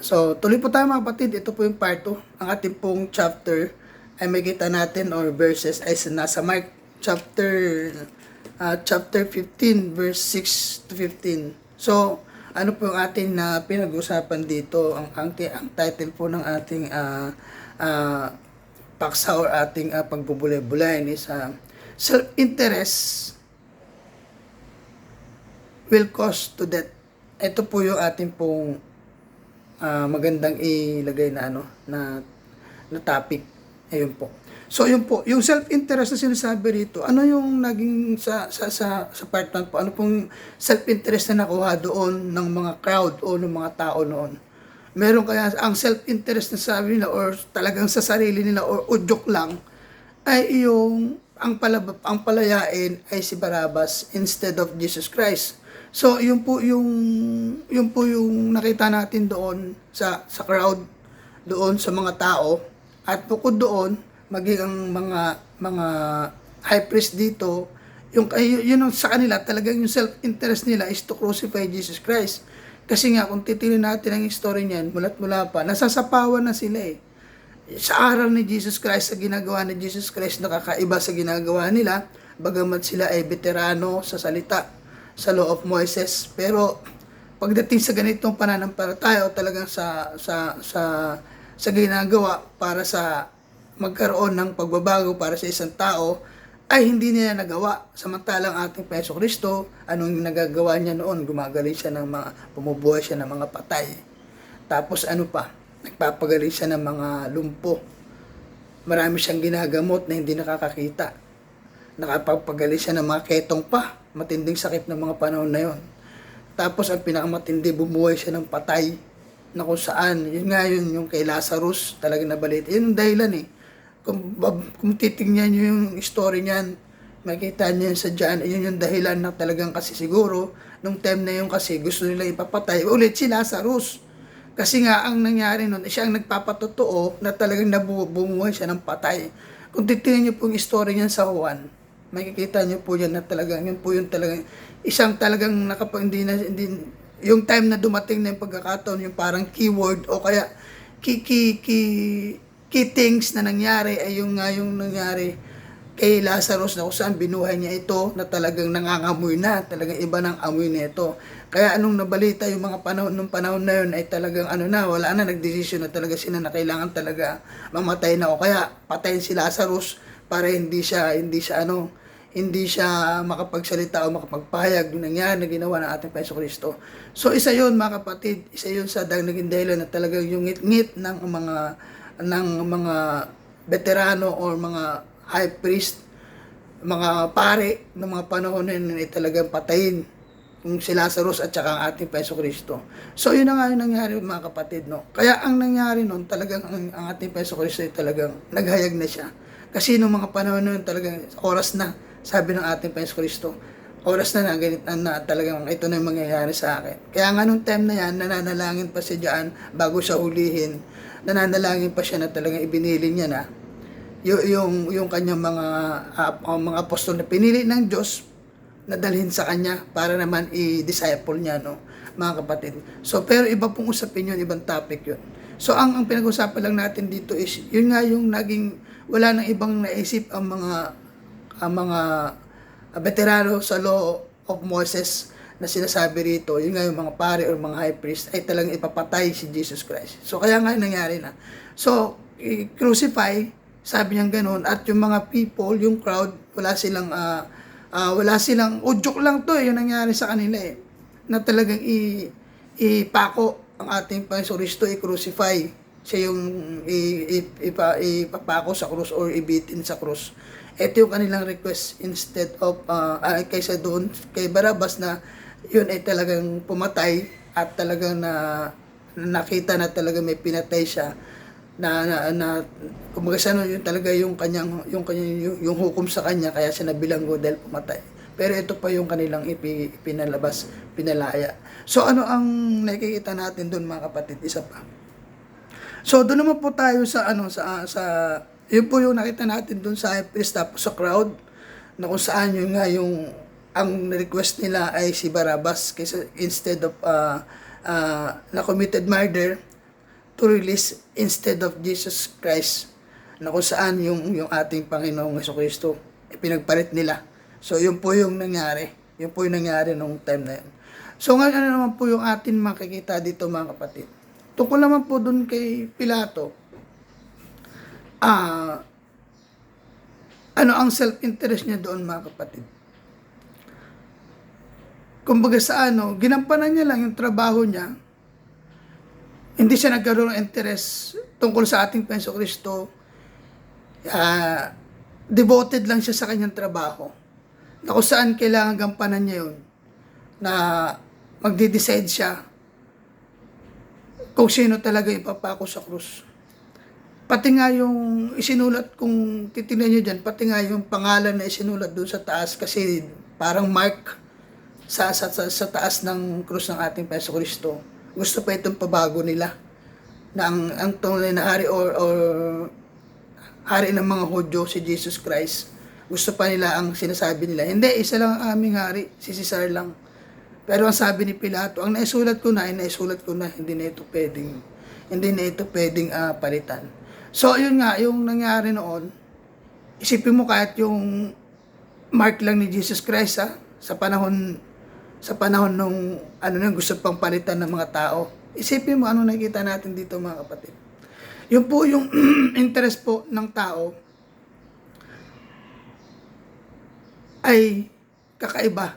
So, tuloy po tayo mga kapatid. Ito po yung part 2. Ang ating pong chapter ay makita natin or verses ay nasa Mark chapter 15 verse 6 to 15. So, ano po yung ating na pinag-usapan dito? Ang title po ng ating paksa or ating pagbubulay-bulayan is self-interest will cause to death. Ito po yung ating pong magandang ilagay na na topic. Ayun po. So yun po, yung self-interest na sinasabi rito, ano yung naging sa part 1 po, ano pong self-interest na nakuha doon ng mga crowd o ng mga tao noon? Meron kaya ang self-interest na sabi nila or talagang sa sarili nila or udyok lang ay yung ang palayain ay si Barabbas instead of Jesus Christ. So, yun po yung nakita natin doon sa crowd, doon sa mga tao. At bukod doon, maging ang mga high priest dito, yun sa kanila, talagang yung self-interest nila is to crucify Jesus Christ. Kasi nga, kung titingnan natin ang history niyan, mula't mula pa, nasasapawan na sila eh. Sa aral ni Jesus Christ, sa ginagawa ni Jesus Christ, nakakaiba sa ginagawa nila, bagamat sila ay veterano sa salita, sa law of Moses. Pero pagdating sa ganitong pananampalataya o talagang sa ginagawa para sa magkaroon ng pagbabago para sa isang tao, ay hindi nila nagawa. Samantalang ating Peso Kristo, anong nagagawa niya noon? Gumagaling siya pumubuhay siya ng mga patay. Tapos ano pa? Nagpapagaling siya ng mga lumpo. Marami siyang ginagamot na hindi nakakakita. Nakapagpagaling siya ng mga ketong pa. Matinding sakit ng mga panahon na yon. Tapos ang pinakamatindi, bumuhay siya ng patay na kung saan, yun nga yun, yung kay Lazarus, talaga nabalita. Yun ang dahilan eh. Kung titingnan nyo yung story niyan, makikita nyo yun sa dyan, yun yung dahilan na talagang kasi siguro, nung time na yun kasi gusto nila ipapatay, ulit si Lazarus. Kasi nga, ang nangyari nun, siya ang nagpapatotoo na talagang bumuhay siya ng patay. Kung titingnan nyo po yung story niyan sa Juan, makikita nyo po yan na talagang, yun po yung talagang, isang talagang hindi, yung time na dumating na yung pagkakataon, yung parang keyword o kaya key things na nangyari ay yung nangyari kay Lazarus na kung saan binuhay niya ito na talagang nangangamoy na, talagang iba ng amoy na ito. Kaya anong nabalita yung mga panahon, nung panahon na yun ay talagang wala na, nagdesisyon na talaga sila na kailangan talaga mamatay na o kaya patayin si Lazarus para hindi siya makapagsalita o makapagpahayag yung nangyari na ginawa ng ating Panginoon Kristo. So isa yun mga kapatid, isa yun sa naging dahilan na talagang yung ngit-ngit ng mga veterano or mga high priest, mga pare ng mga panahon na yun ay talagang patayin kung si Lazarus at saka ang ating Panginoon Kristo. So yun na nga yung nangyari mga kapatid, no? Kaya ang nangyari nun, talagang ang ating Panginoon Kristo ay talagang naghayag na siya. Kasi nung mga panahon na yun, talagang oras na, sabi ng ating Panginoon Kristo, oras na ganit na talagang ito na yung mangyayari sa akin. Kaya nga nung time na yan, nananalangin pa siya dyan bago siya hulihin. Nananalangin pa siya na talagang ibinili niya na yung kanyang mga apostol na pinili ng Diyos na dalhin sa kanya para naman i-disciple niya, no, mga kapatid. So, pero iba pong usapin yun, ibang topic yun. So, ang pinag-usapan lang natin dito is, yun nga yung naging, wala nang ibang naisip ang mga veterano sa law of Moses na sinasabi rito, yun nga yung mga pare or mga high priest ay talagang ipapatay si Jesus Christ. So, kaya nga nangyari na. So, crucify, sabi niya ganoon, at yung mga people, yung crowd, wala silang, udyok lang to yung nangyari sa kanila eh, na talagang ipako ang ating Panginoon Kristo, i-crucify siya yung ipapako sa krus or ibitin sa krus. Ito yung kanilang request instead of kaysa doon kay Barabbas na yun ay talagang pumatay at talagang nakita na talaga may pinatay siya na kumbaga yun talaga yung hukom sa kanya kaya siya nabilanggo dahil pumatay. Pero ito pa yung kanilang pinalaya. So ano ang nakikita natin doon mga kapatid? Isa pa. So doon naman po tayo sa yun po yung nakita natin doon sa high priest tapos sa crowd na kung saan yun nga ang request nila ay si Barabbas kaysa instead of na committed murder to release instead of Jesus Christ, na kung saan yung ating Panginoong Jesucristo pinagpalit nila. So yun po yung nangyari. Yun po yung nangyari nung time na yun. So ngayon ano naman po yung atin makikita dito mga kapatid. Tungkol naman po dun kay Pilato, ano ang self-interest niya doon mga kapatid? Kumbaga sa ginampanan niya lang yung trabaho niya. Hindi siya nagkaroon ng interest tungkol sa ating Panginoong Kristo. Devoted lang siya sa kanyang trabaho. Na kung saan kailangan gampanan niya yun. Na magde-decide siya kung sino talaga ipapako sa krus. Pati nga yung isinulat, kung titignan nyo dyan, pati nga yung pangalan na isinulat doon sa taas, kasi parang mark sa taas ng krus ng ating Panginoong Kristo. Gusto pa itong pabago nila na ang tunay na hari or hari ng mga Hudyo, si Jesus Christ. Gusto pa nila ang sinasabi nila, hindi, isa lang ang aming hari, si Cesar lang. Pero ang sabi ni Pilato, ang naisulat ko na, hindi na ito pwedeng palitan. So, yun nga, yung nangyari noon, isipin mo kahit yung mark lang ni Jesus Christ, sa panahon nung gusto pang palitan ng mga tao. Isipin mo anong nakikita natin dito mga kapatid. Yun po yung interest po ng tao ay kakaiba.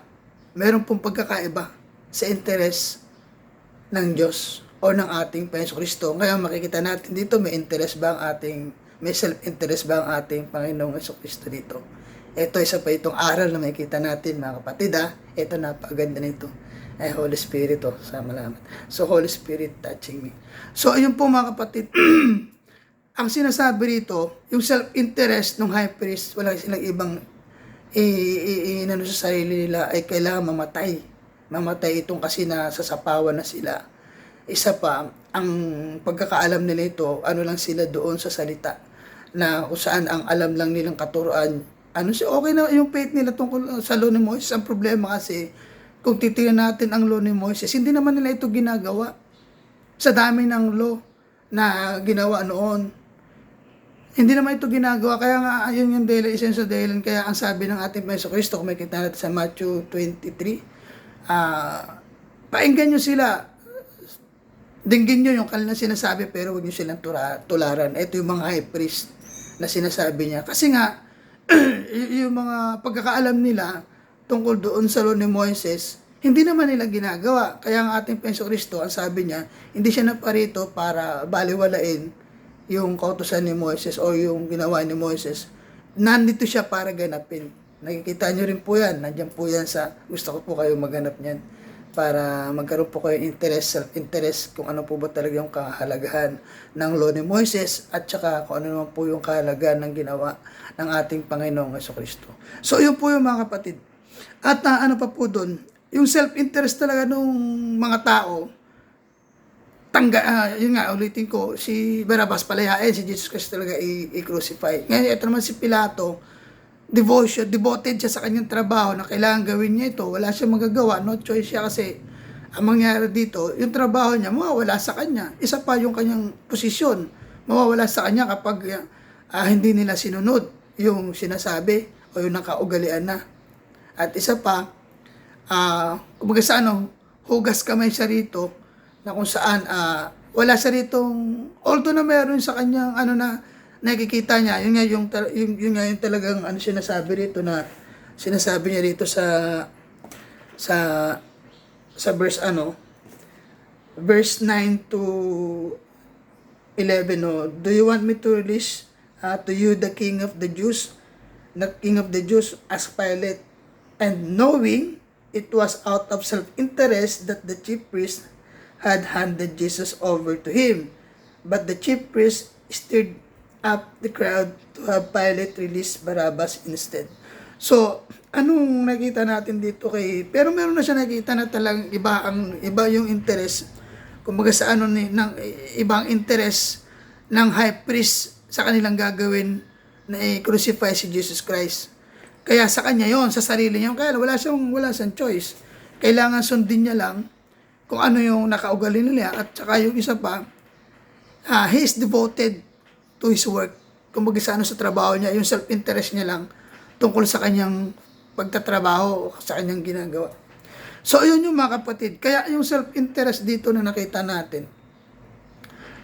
Meron pong pagkakaiba sa interest ng Diyos o ng ating Panginoong Kristo. Ngayon makikita natin dito, may self-interest ba ang ating Panginoong Kristo dito. Ito isa pa itong aral na makikita natin mga kapatid. Ito napakaganda nito. Holy Spirit sa malaman. So Holy Spirit touching me. So ayun po mga kapatid. Ang sinasabi rito, yung self-interest ng high priest, wala silang ibang sa sarili nila ay kailangan mamatay itong kasi nasasapawan na sila. Isa pa, ang pagkakaalam nila ito, lang sila doon sa salita na kung saan ang alam lang nilang katuruan. Okay na yung faith nila tungkol sa law ni Moses. Ang problema kasi, kung titingnan natin ang law ni Moses, hindi naman nila ito ginagawa. Sa dami ng law na ginawa noon, hindi naman ito ginagawa. Kaya nga, ayun yung dahilan, isa sa dahilan. Kaya ang sabi ng ating Panginoon Kristo, kung makikita natin sa Matthew 23, painggan nyo sila. Dinggin nyo yung kanilang sinasabi, pero huwag nyo silang tularan. Ito yung mga high priest na sinasabi niya. Kasi nga, yung mga pagkakaalam nila tungkol doon sa law ni Moises, hindi naman nila ginagawa. Kaya ang ating Panginoon Kristo, ang sabi niya, hindi siya naparito para baliwalain yung kautusan ni Moises o yung ginawa ni Moises. Nandito siya para ganapin. Nakikita nyo rin po yan. Nandiyan po yan gusto ko po kayo maghanap niyan para magkaroon po kayo self-interest kung ano po ba talaga yung kahalagahan ng law ni Moises at saka kung ano naman po yung kahalagahan ng ginawa ng ating Panginoong Jesucristo. So yun po yung mga kapatid. At ano pa po doon, yung self-interest talaga ng mga tao, yun nga, ulitin ko, si Barabbas palayain, si Jesus Christ talaga i-crucify. Ngayon, ito naman si Pilato, devoted siya sa kanyang trabaho na kailangan gawin niya ito. Wala siya magagawa, no choice siya kasi ang mangyari dito, yung trabaho niya, mawawala sa kanya. Isa pa yung kanyang posisyon, mawawala sa kanya kapag hindi nila sinunod yung sinasabi o yung nakaugalian na. At isa pa, kumbaga sa hugas kamay siya rito, na kung saan wala siya ritong, although na meron sa kanyang na nakikita niya, yun nga yung talagang sinasabi rito na sinasabi niya rito sa verse verse 9 to 11, do you want me to release to you the King of the Jews, as Pilate, and knowing it was out of self-interest that the chief priest had handed Jesus over to him. But the chief priest stirred up the crowd to have Pilate release Barabbas instead. So, anong nakita natin dito pero meron na siya nakita na talagang iba yung interest. Kumbaga sa ng ibang interest ng high priest sa kanilang gagawin na i-crucify si Jesus Christ. Kaya sa kanya yon, sa sarili niya, kaya wala siyang choice. Kailangan sundin niya lang kung ano yung nakaugali nila at saka yung isa pa, he is devoted to his work. Kumbaga sa trabaho niya, yung self-interest niya lang tungkol sa kanyang pagtatrabaho, sa kanyang ginagawa. So, yun yung mga kapatid. Kaya yung self-interest dito na nakita natin,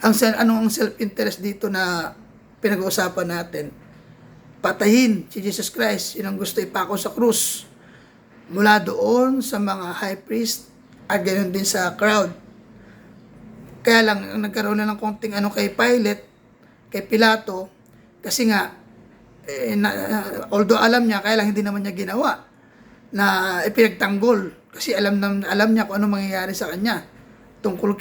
ano ang self-interest dito na pinag-uusapan natin? Patayin si Jesus Christ, yun ang gusto ipako sa krus. Mula doon sa mga high priest at ganoon din sa crowd. Kaya lang, nagkaroon na ng konting kay Pilate, kay Pilato, kasi nga, although alam niya, kaya lang hindi naman niya ginawa, na ipinagtanggol. Kasi alam niya kung ano mangyayari sa kanya tungkol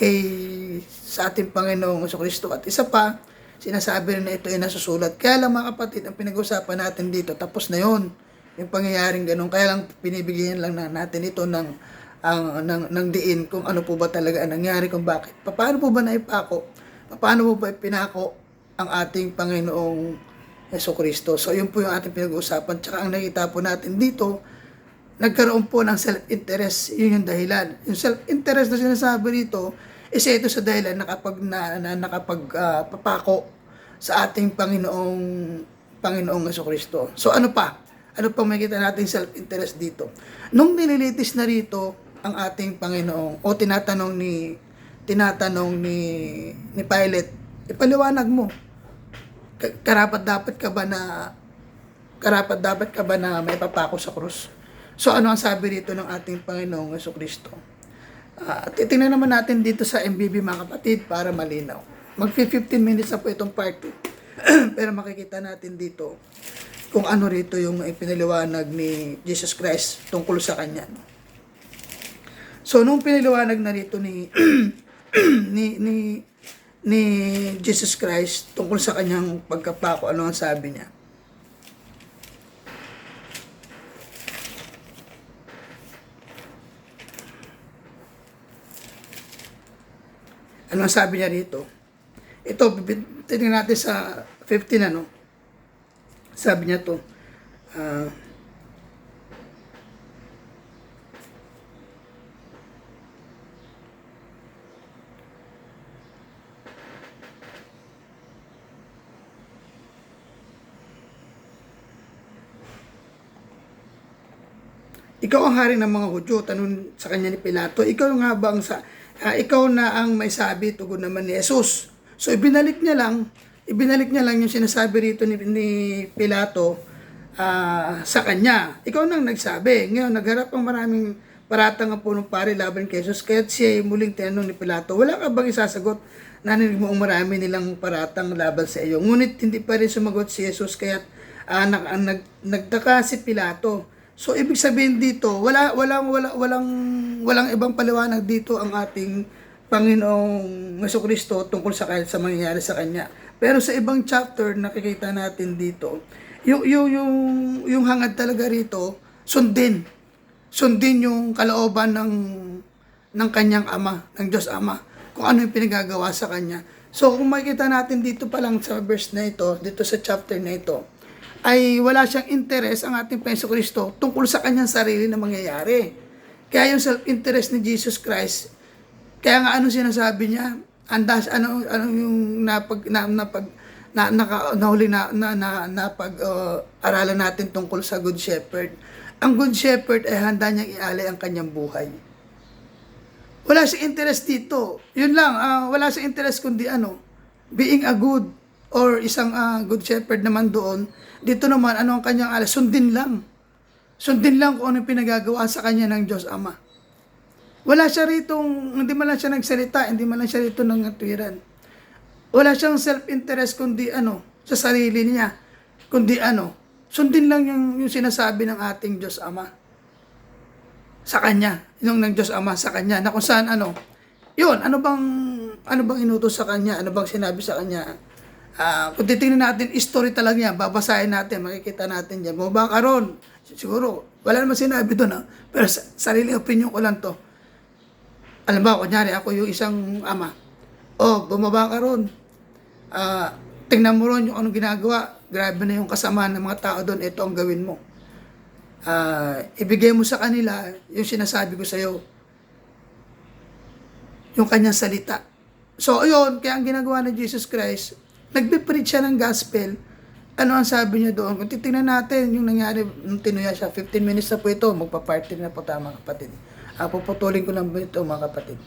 sa ating Panginoong Jesucristo. At isa pa, sinasabi rin na ito ay nasusulat. Kaya lang mga kapatid, ang pinag-usapan natin dito, tapos na yon yung pangyayaring ganun. Kaya lang pinibigyan lang natin ito ng diin kung ano po ba talaga ang nangyari, kung bakit. Paano po ba naipako? Paano po ba pinako ang ating Panginoong Jesucristo? So, yun po yung ating pinag-uusapan. Tsaka ang nakita po natin dito, nagkaroon po ng self-interest. Yun yung dahilan. Yung self-interest na sinasabi dito, isa ito sa dahilan na nakapagpapako sa ating Panginoong Jesucristo. So, ano pa? Ano pang makikita natin self-interest dito? Nung nililitis na rito ang ating Panginoong, o tinatanong ni Pilate, ipaliwanag mo, karapat dapat ka ba na may papako sa krus? So ano ang sabi dito ng ating Panginoong Jesucristo? Titingnan naman natin dito sa MBB mga kapatid para malinaw. Mag-15 minutes na po itong part 2. Pero makikita natin dito kung ano rito yung ipinaliwanag ni Jesus Christ tungkol sa kanya. So nung pinaliwanag na rito ni Jesus Christ tungkol sa kanyang pagkapako, ano ang sabi niya? Ano ang sabi niya rito? Ito, tingnan natin sa 15, sabi niya to, ikaw ang hari ng mga Hudyo, tanong sa kanya ni Pilato, ikaw nga ba ikaw na ang may sabi, tugon naman ni Jesus. So ibinalik niya lang yung sinasabi rito ni Pilato sa kanya. Ikaw nang nagsabi. Ngayon, nagharap ang maraming paratang ang punong pari laban kay Jesus, kaya't siya ay muling tinanong ni Pilato, wala ka bang isasagot? Narinig mo ang marami nilang paratang laban sa iyo. Ngunit hindi pa rin sumagot si Jesus, kaya't nagtaka si Pilato. So ibig sabihin dito, walang ibang paliwanag dito ang ating Panginoong Jesucristo tungkol sa mangyayari sa kanya. Pero sa ibang chapter nakikita natin dito, yung hangad talaga rito, sundin yung kalooban ng kanyang ama, ng Diyos Ama, kung ano yung pinagagawa sa kanya. So kung makikita natin dito pa lang sa verse na ito, dito sa chapter na ito, ay wala siyang interest ang ating Jesucristo tungkol sa kanyang sarili na mangyayari. Kaya yung self-interest ni Jesus Christ, kaya nga ano sinasabi niya, ano yung aralan natin tungkol sa Good Shepherd. Ang Good Shepherd ay handa niyang ialay ang kanyang buhay. Wala siyang interest dito. Yun lang, wala siyang interest kundi being a good or isang Good Shepherd naman doon. Dito naman, ano ang kanyang alas? Sundin lang kung ano yung pinagagawa sa kanya ng Diyos Ama. Wala siya ritong, hindi man lang siya nagsalita, hindi man lang siya rito ng atwiran. Wala siyang self-interest kundi sa sarili niya. Kundi sundin lang yung sinasabi ng ating Diyos Ama sa kanya. Yung ng Diyos Ama sa kanya. Na kung saan yun, ano bang inutos sa kanya? Ano bang sinabi sa kanya? Kung titingnan natin, history talaga yan, babasahin natin, makikita natin dyan. Bumaba ka ron, siguro, wala naman sinabi doon, pero sariling opinion ko lang to. Alam ba, kunyari, ako yung isang ama. Bumaba ka ron. Tingnan mo ron yung anong ginagawa. Grabe na yung kasamaan ng mga tao doon, ito ang gawin mo. Ibigay mo sa kanila yung sinasabi ko sa'yo. Yung kanyang salita. So, ayun, kaya ang ginagawa ni Jesus Christ, nagbe-preach siya ng gospel. Ano ang sabi niya doon? Kung titingnan natin yung nangyari nung tinuya siya, 15 minutes na po ito, magpa-party na po tayo mga kapatid. Puputulin ko lang po ito mga kapatid.